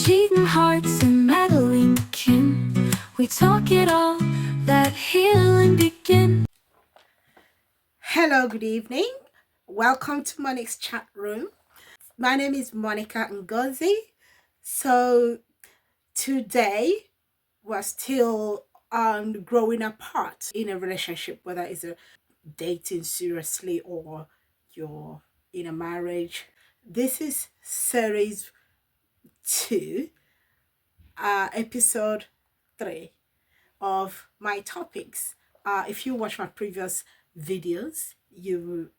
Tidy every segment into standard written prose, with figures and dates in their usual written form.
cheating hearts and meddling kin. We talk it all, let healing begin. Hello, good evening. Welcome to Monica's chat room. My name is Monica Ngozi. So today we're still on growing apart in a relationship, whether it's a dating seriously or you're in a marriage. This is series 2, episode 3 of my topics. If you watch my previous videos, you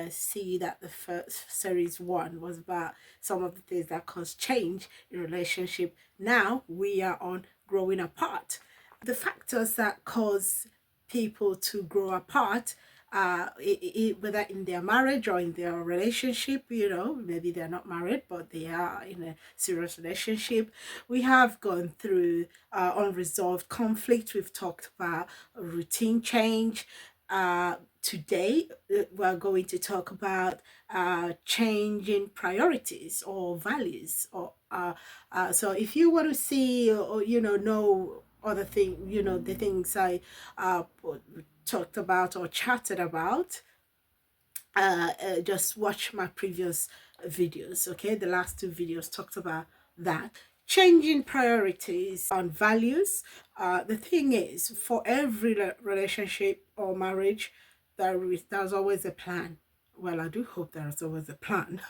see that the first series 1 was about some of the things that cause change in relationship. Now we are on growing apart. The factors that cause people to grow apart, whether in their marriage or in their relationship, maybe they're not married but they are in a serious relationship. We have gone through unresolved conflict. We've talked about routine change. Today we're going to talk about changing priorities or values. So if you want to see or know other thing, the things I uh, talked about or chatted about, just watch my previous videos. Okay, the last 2 videos talked about that. Changing priorities and values. The thing is, for every relationship or marriage, there's always a plan. Well, I do hope there's always a plan.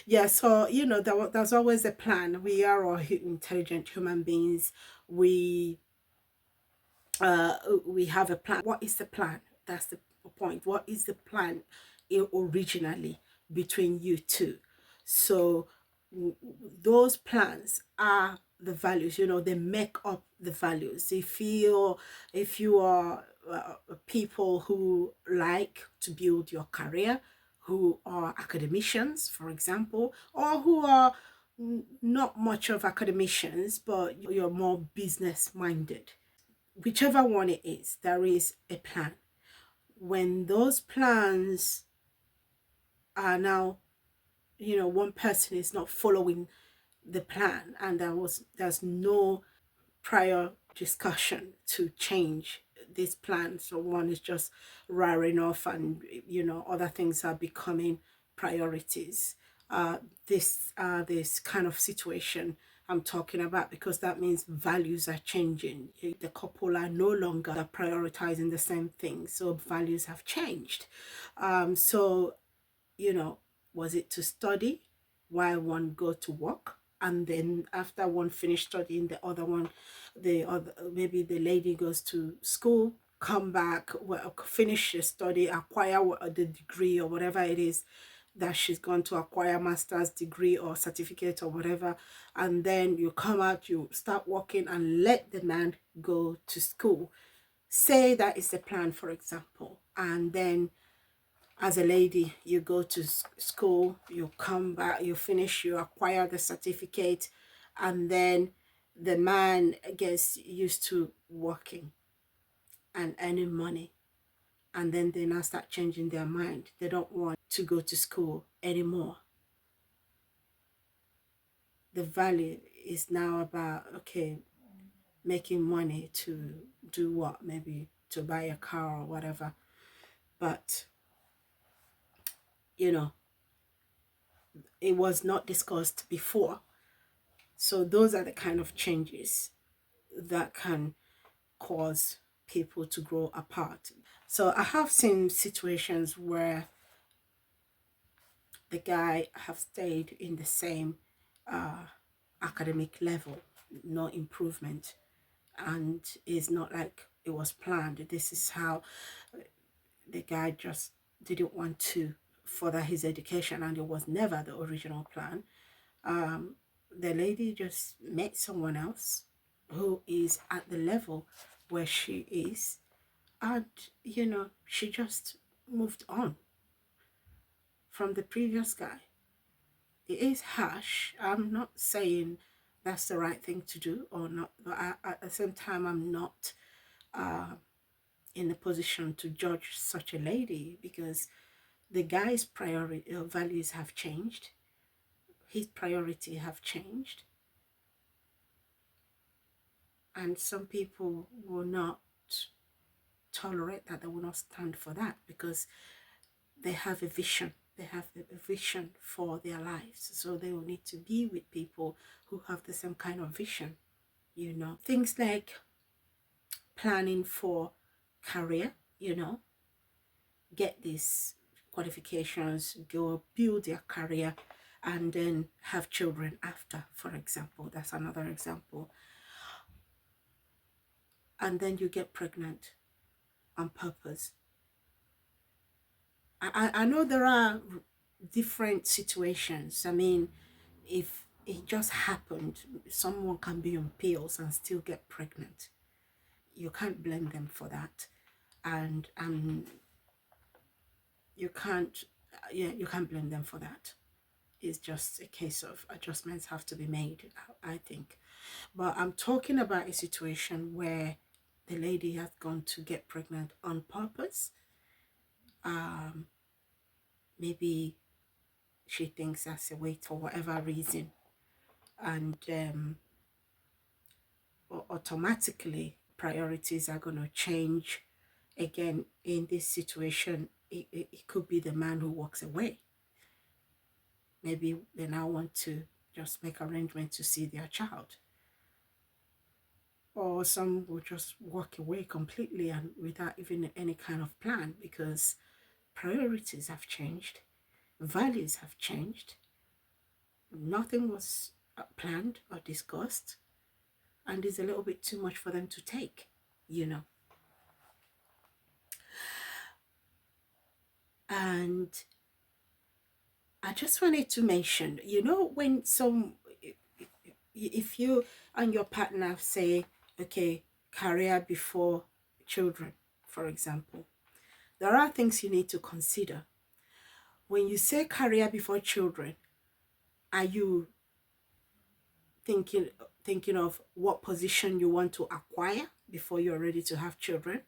Yeah, so there's always a plan. We are all intelligent human beings. We have a plan. What is the plan? That's the point. What is the plan originally between you two? So those plans are the values. They make up the values. If you are people who like to build your career, who are academicians, for example, or who are not much of academicians, but you're more business minded, whichever one it is, there is a plan. When those plans are now, one person is not following the plan and there's no prior discussion to change this plan, so one is just raring off and other things are becoming priorities. This kind of situation I'm talking about, because that means values are changing. The couple are no longer prioritizing the same thing, so values have changed. So was it to study while one go to work, and then after one finish studying, the other maybe the lady goes to school, come back, well, finish the study, acquire the degree or whatever it is that she's going to acquire, master's degree or certificate or whatever, and then you come out, you start working and let the man go to school. Say that is the plan, for example, and then as a lady, you go to school, you come back, you finish, you acquire the certificate, and then the man gets used to working and earning money. And then they now start changing their mind. They don't want to go to school anymore. The value is now about, okay, making money to do what? Maybe to buy a car or whatever. But, it was not discussed before. So those are the kind of changes that can cause people to grow apart. So I have seen situations where the guy have stayed in the same academic level, no improvement, and it's not like it was planned. This is how the guy just didn't want to further his education, and it was never the original plan. The lady just met someone else who is at the level where she is, and she just moved on from the previous guy. It is harsh. I'm not saying that's the right thing to do or not, but at the same time, I'm not in a position to judge such a lady, because the guy's priority values have changed, his priority have changed, And some people will not tolerate that, they will not stand for that because they have a vision. They have a vision for their lives. So they will need to be with people who have the same kind of vision. Things like planning for career, get these qualifications, go build their career, and then have children after, for example. That's another example. And then you get pregnant on purpose. I know there are different situations. I mean, if it just happened, someone can be on pills and still get pregnant. You can't blame them for that. And you can't, yeah, you can't blame them for that. It's just a case of adjustments have to be made, I think. But I'm talking about a situation where the lady has gone to get pregnant on purpose. Um, Maybe she thinks that's a way for whatever reason. And automatically, priorities are going to change. Again, in this situation, it could be the man who walks away. Maybe they now want to just make arrangements to see their child. Or some will just walk away completely and without even any kind of plan, because priorities have changed, values have changed, nothing was planned or discussed, and it's a little bit too much for them to take, you know. And I just wanted to mention, when if you and your partner say, okay, career before children, for example, there are things you need to consider. When you say career before children, are you thinking of what position you want to acquire before you're ready to have children,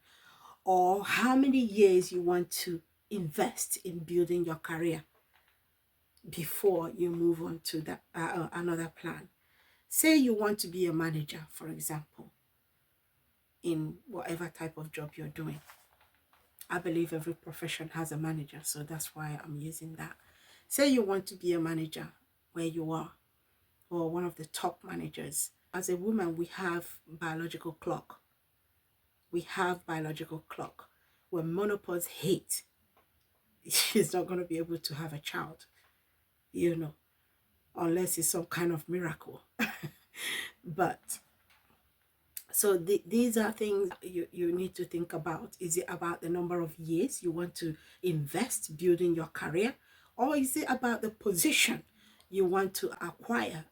or how many years you want to invest in building your career before you move on to that another plan? Say you want to be a manager, for example, in whatever type of job you're doing. I believe every profession has a manager, so that's why I'm using that. Say you want to be a manager where you are, or one of the top managers. As a woman, we have biological clock. We have biological clock. When menopause hits, she's not going to be able to have a child, unless it's some kind of miracle. But so these are things you need to think about. Is it about the number of years you want to invest building your career? Or is it about the position you want to acquire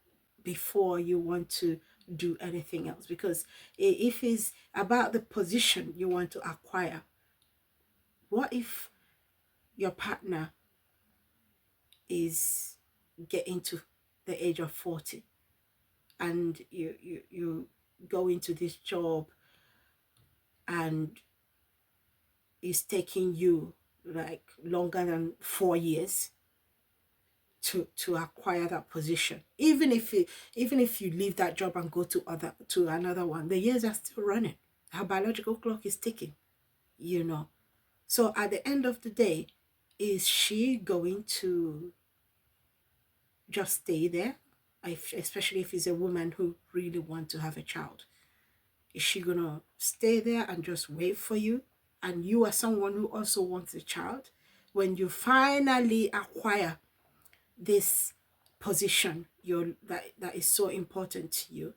before you want to do anything else? Because if it's about the position you want to acquire, what if your partner is getting to the age of 40 and you go into this job and it's taking you like longer than 4 years to acquire that position? Even if you leave that job and go to another one, the years are still running. Her biological clock is ticking. So at the end of the day, is she going to just stay there, especially if it's a woman who really wants to have a child? Is she gonna stay there and just wait for you, and you are someone who also wants a child? When you finally acquire this position that is so important to you,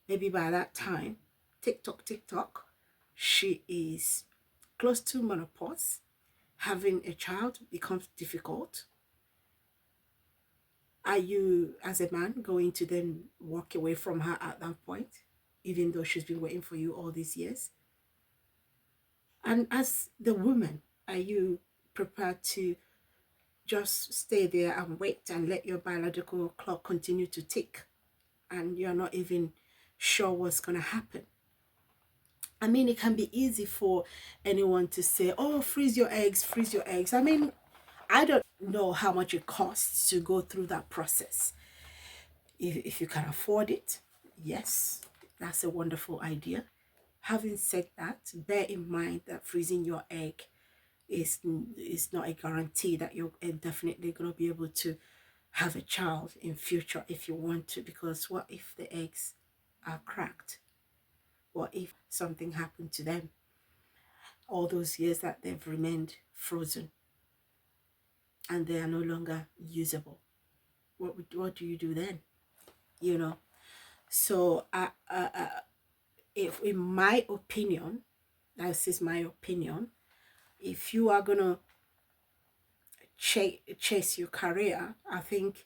maybe by that time, tick tock, she is close to menopause. Having a child becomes difficult. Are you, as a man, going to then walk away from her at that point, even though she's been waiting for you all these years? And as the woman, are you prepared to just stay there and wait and let your biological clock continue to tick, and you're not even sure what's going to happen? I mean, it can be easy for anyone to say, oh, freeze your eggs, freeze your eggs. I mean, I don't know how much it costs to go through that process. If you can afford it, yes, That's a wonderful idea. Having said that, bear in mind that freezing your egg is not a guarantee that you're definitely going to be able to have a child in future if you want to, because what if the eggs are cracked? What if something happened to them all those years that they've remained frozen and they are no longer usable? What do you do then? You know. So if in my opinion, this is my opinion, if you are gonna chase your career, I think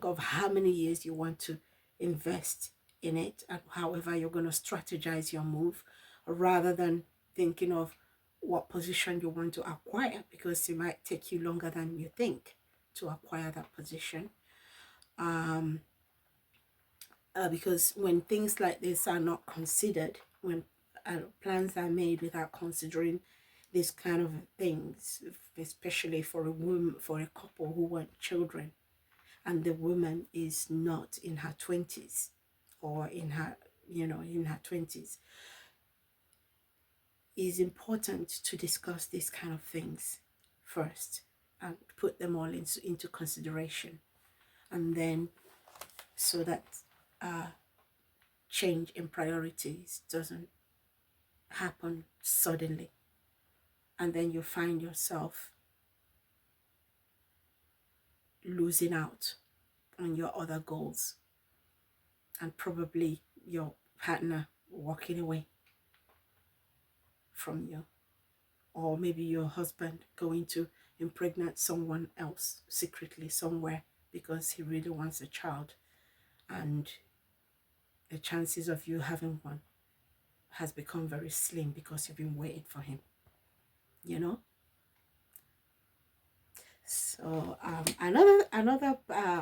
of how many years you want to invest in it and however you're going to strategize your move, rather than thinking of what position you want to acquire, because it might take you longer than you think to acquire that position. um because when things like this are not considered, when plans are made without considering these kind of things, especially for a woman, for a couple who want children, and the woman is not in her 20s, or in her, in her 20s, it's important to discuss these kind of things first and put them all into consideration, and then so that change in priorities doesn't happen suddenly, and then you find yourself losing out on your other goals, and probably your partner walking away from you, or maybe your husband going to impregnate someone else secretly somewhere because he really wants a child, and the chances of you having one has become very slim because you've been waiting for him, you know. So another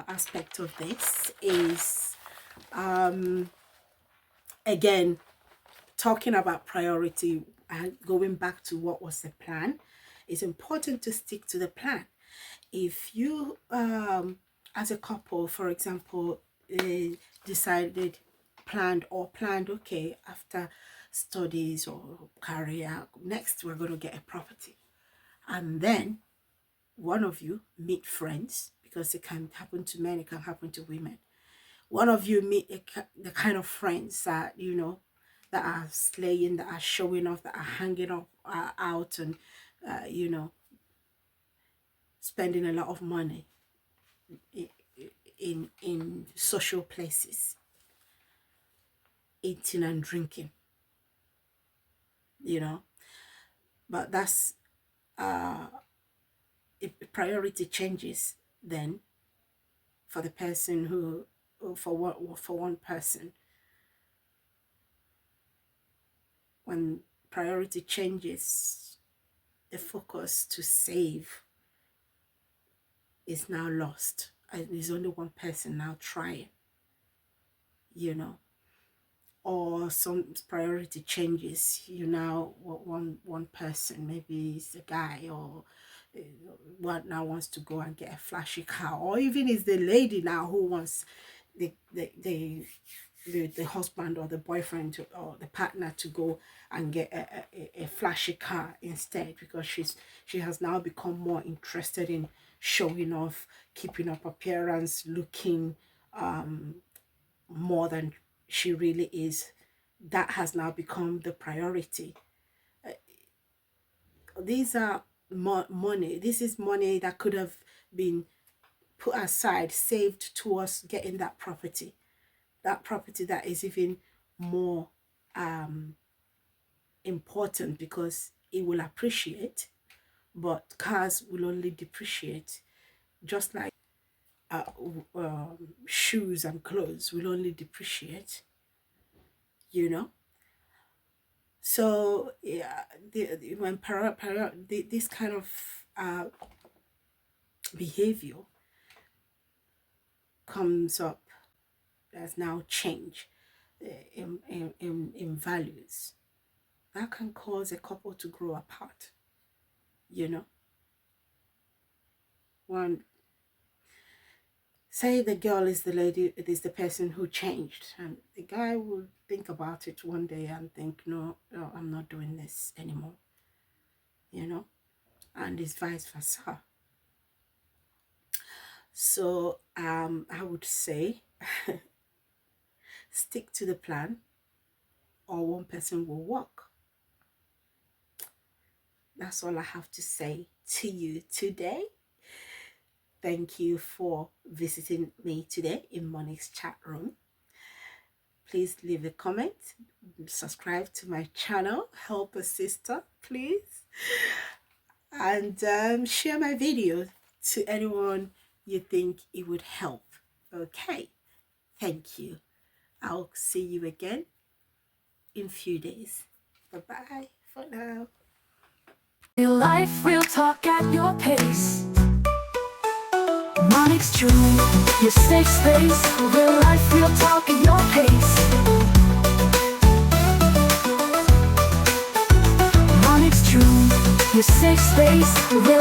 aspect of this is, again, talking about priority and going back to what was the plan. It's important to stick to the plan. If you, as a couple, for example, decided, planned, okay, after studies or career, next we're going to get a property, and then one of you meet friends, because it can happen to men, it can happen to women. One of you meet the kind of friends that, that are slaying, that are showing off, that are hanging up out, and you know, spending a lot of money in social places, eating and drinking, you know. But that's if priority changes then for the person for one person, when priority changes, the focus to save is now lost, and there's only one person now trying, you know. Or some priority changes, you now one person, maybe it's a guy, or what now wants to go and get a flashy car, or even it's the lady now who wants the husband or the boyfriend or the partner to go and get a flashy car instead, because she has now become more interested in showing off, keeping up appearance, looking more than she really is. That has now become the priority. These are money. This is money that could have been put aside, saved towards getting that property. That property that is even more important, because it will appreciate, but cars will only depreciate. Just like uh, shoes and clothes will only depreciate, you know. So yeah, when this kind of behavior comes up, there's now change in values, that can cause a couple to grow apart, you know. One Say the girl is the lady, it is the person who changed, and the guy will think about it one day and think, no, no, I'm not doing this anymore, you know, and it's vice versa. So I would say stick to the plan, or one person will walk. That's all I have to say to you today. Thank you for visiting me today in Monique's chat room. Please leave a comment, subscribe to my channel, help a sister, please, and share my video to anyone you think it would help. Okay, thank you. I'll see you again in a few days. Bye bye for now. Real life, real talk at your pace. Monique's True, your safe space. Real life, real talk at your pace. Monique's True, your safe space. Real